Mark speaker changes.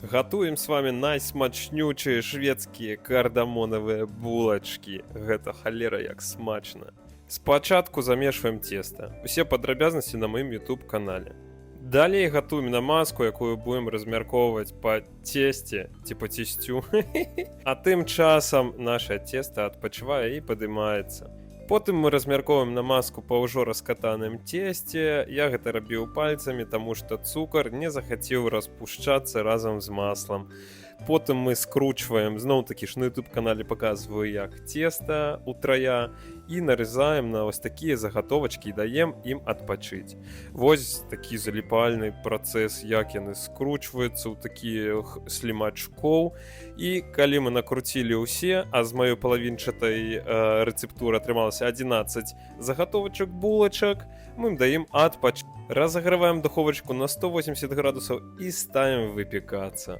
Speaker 1: Гатуем с вами найсмачнючыя шведскія кардамонавыя булачкі. Гэта халера як смачна. Спачатку замешваем цеста. Усе падрабязнасці на маім YouTube канале. Далей гатуем намазку, якую будем размяркоўваць па цесце ці па цесцю. А тым часам наша цеста адпачывае і падымаецца. Потым мы размяркоўваем намазку па ўжо раскатаным цесце. Я гэта рабіў пальцамі, таму што цукар не захацеў распушчацца разам з маслам. Потым мы скручваем, зноў-такі ж на YouTube-канале паказваю, як цеста утрая, і нарызаем на ось такія загатовачкі і даем ім адпачыць. Вось такі заліпальны працэс, як яны скручваюцца ў такіх слімачкоў. І калі мы накруцілі ўсе, а з маёй палавінчатай рэцэптуры атрымалася 11 загатовачак булачак, мы ім даем адпачыць. Разаграваем духовачку на 180 градусаў і ставім выпекацца.